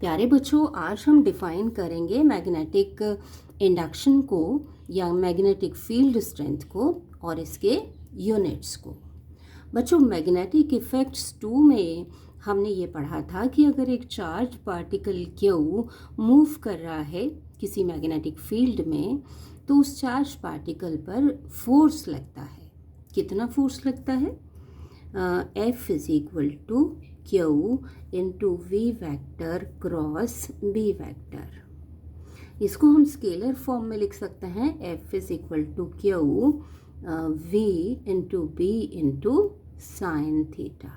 प्यारे बच्चों, आज हम डिफाइन करेंगे मैग्नेटिक इंडक्शन को या मैग्नेटिक फील्ड स्ट्रेंथ को और इसके यूनिट्स को। बच्चों, मैग्नेटिक इफेक्ट्स 2 में हमने ये पढ़ा था कि अगर एक चार्ज पार्टिकल क्यू मूव कर रहा है किसी मैग्नेटिक फील्ड में, तो उस चार्ज पार्टिकल पर फोर्स लगता है। कितना फोर्स लगता है? F is equal to Q into V vector cross B vector. इसको हम स्केलर फॉर्म में लिख सकते हैं। F is equal to Q V into B into sine theta.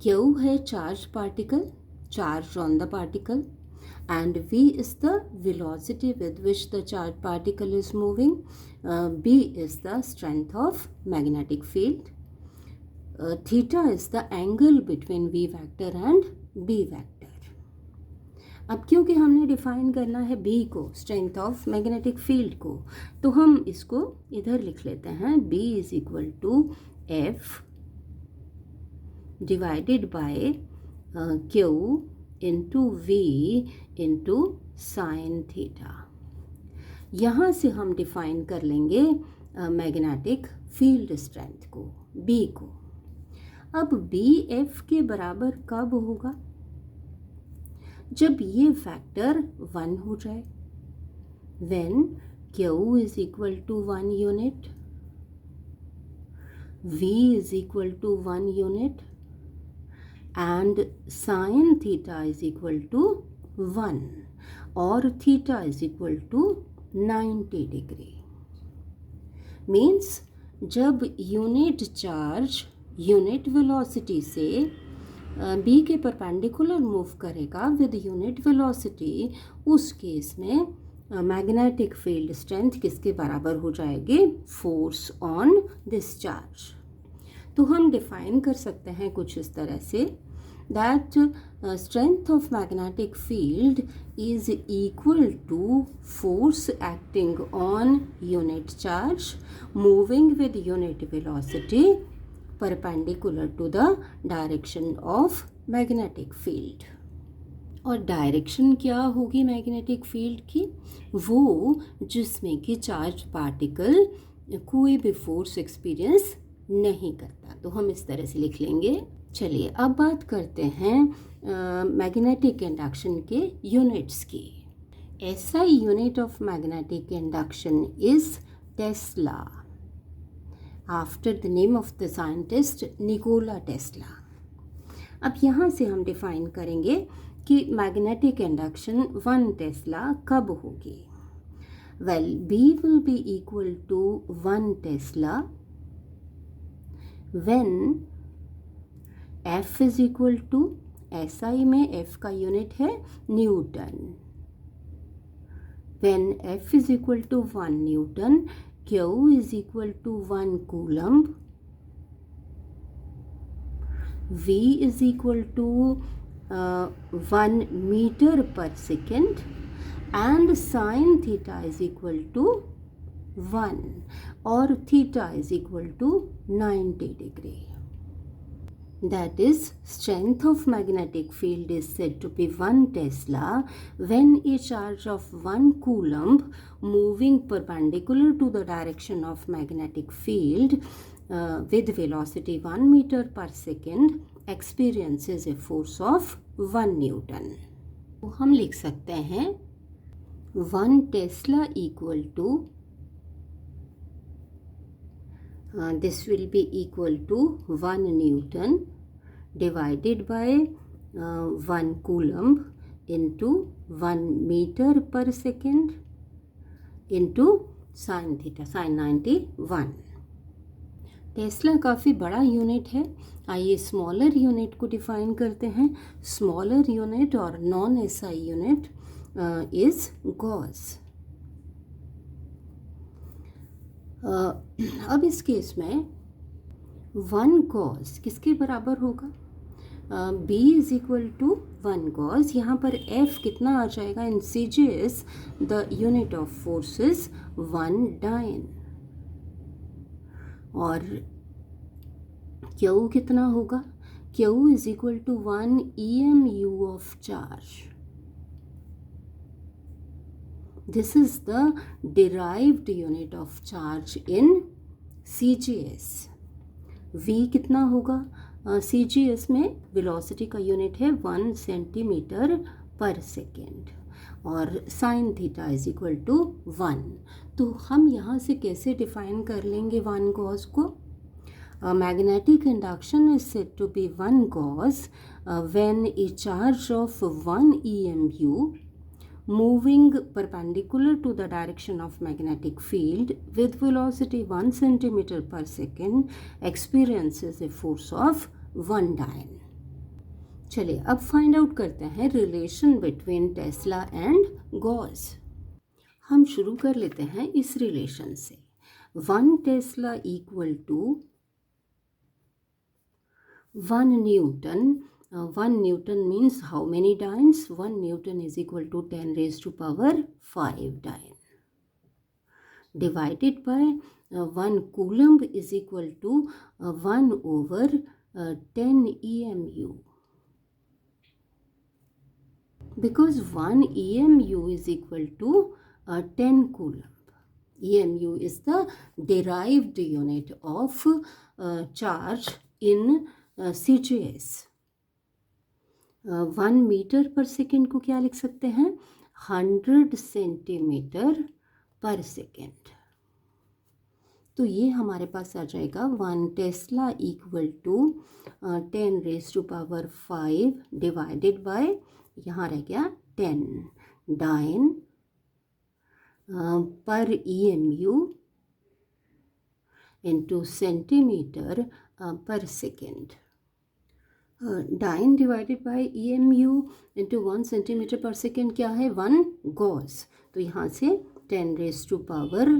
Q है charge particle, charge on the particle, and V is the velocity with which the charged particle is moving. B is the strength of magnetic field. Theta is the angle between V vector and B vector. अब क्योंकि हमने define करना है B को, strength of magnetic field को, तो हम इसको इधर लिख लेते हैं। B is equal to F divided by Q into V into sine theta. यहाँ से हम डिफाइन कर लेंगे मैग्नेटिक फील्ड स्ट्रेंथ को, B को। अब B F के बराबर कब होगा? जब ये फैक्टर 1 हो जाए। When Q is equal to 1 unit, V is equal to 1 unit, and sin theta is equal to 1 or theta is equal to 90 degree। Means जब यूनिट चार्ज यूनिट वेलोसिटी से B के परपेंडिकुलर मूव करेगा with unit velocity, उस case में magnetic field strength किसके बराबर हो जाएगी? Force on this charge. तो हम डिफाइन कर सकते हैं कुछ इस तरह से, that strength of magnetic field is equal to force acting on unit charge moving with unit velocity perpendicular to the direction of magnetic field. और डायरेक्शन क्या होगी मैग्नेटिक फील्ड की? वो जिसमें कि चार्ज पार्टिकल कोई भी फोर्स एक्सपीरियंस नहीं करता। तो हम इस तरह से लिख लेंगे। चलिए अब बात करते हैं मैग्नेटिक इंडक्शन के यूनिट्स की। SI unit of magnetic induction is Tesla, after the name of the scientist Nikola Tesla. अब यहाँ से हम डिफाइन करेंगे कि मैग्नेटिक इंडक्शन 1 टेस्ला कब होगी। Well, B will be equal to 1 tesla when F is equal to, SI में F का यूनिट है newton. when F is equal to 1 newton, Q is equal to 1 coulomb, V is equal to 1 meter per second, and sin theta is equal to 1 or theta is equal to 90 degree. That is, strength of magnetic field is said to be 1 Tesla when a charge of 1 coulomb moving perpendicular to the direction of magnetic field with velocity 1 meter per second experiences a force of 1 Newton. तो हम लिख सकते हैं 1 Tesla equal to this will be equal to 1 Newton divided by 1 coulomb into 1 meter per second into sin theta, sin 91। Tesla काफ़ी बड़ा unit है। आइए smaller unit को डिफाइन करते हैं। स्मॉलर यूनिट और non SI unit is Gauss. अब इस केस में 1 गॉस किसके बराबर होगा? B is equal to 1 gauss. यहाँ पर F कितना आ जाएगा? In CGS the unit of forces 1 dyne, और Q कितना होगा? Q is equal to 1 EMU of charge. This is the derived unit of charge in CGS. V कितना होगा? CGS में वेलोसिटी का यूनिट है 1 सेंटीमीटर पर सेकेंड और sine theta is equal to 1. तो हम यहाँ से कैसे डिफाइन कर लेंगे 1 गॉस को? Magnetic induction is said to be 1 gauss when a charge of 1 EMU moving perpendicular to the direction of magnetic field with velocity 1 centimeter per second experiences a force of 1 dyne. चलिए अब find out करते हैं relation between Tesla and Gauss. हम शुरू कर लेते हैं इस रिलेशन से. 1 tesla equal to 1 Newton. 1 Newton means how many dynes? 1 Newton is equal to 10 raised to power 5 dyne. Divided by 1 Coulomb is equal to 1 over 10 EMU. Because 1 EMU is equal to 10 Coulomb. EMU is the derived unit of charge in CGS. 1 metre पर second को क्या लिख सकते हैं? 100 centimetre पर second. तो ये हमारे पास आ जाएगा 1 tesla equal to 10 raise to power 5 divided by, यहाँ रह गया 10 डाइन पर EMU इंटू सेंटीमीटर पर second. Dyne divided by EMU into 1 centimetre पर सेकेंड क्या है? 1 गॉस. तो यहाँ से 10 raise to power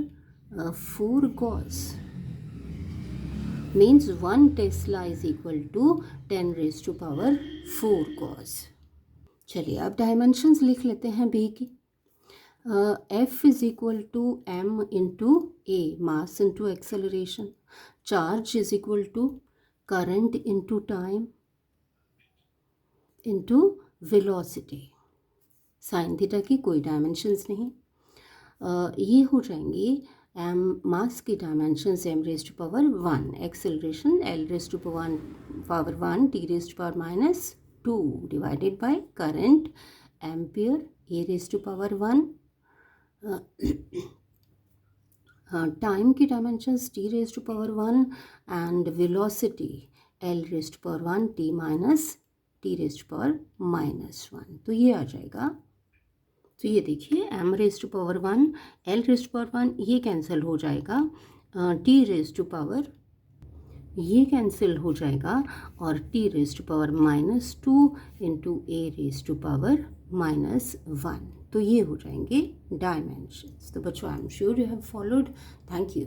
4 gauss means 1 tesla is equal to 10 raise to power 4 gauss. चलिए अब डायमेंशंस लिख लेते हैं B की. F is equal to M into A, mass into acceleration. Charge is equal to current into time into velocity. Sine theta की कोई dimensions नहीं. ये हो जाएंगी m मास की dimensions m raise to power 1, acceleration l raise to power 1 t raise to power minus 2 divided by current ampere a raise to power 1. Time की dimensions t raise to power 1 and velocity l raise to power 1 t minus t raise to power minus 1. तो ये आ जाएगा. तो ये देखिए m raise to power 1 l raise to power 1 ये cancel हो जाएगा. t रेज टू पावर ये कैंसिल हो जाएगा और t raise to power minus 2 into a raise to power minus 1. तो ये हो जाएंगे डायमेंशंस. तो बच्चों I am sure you have followed. Thank you.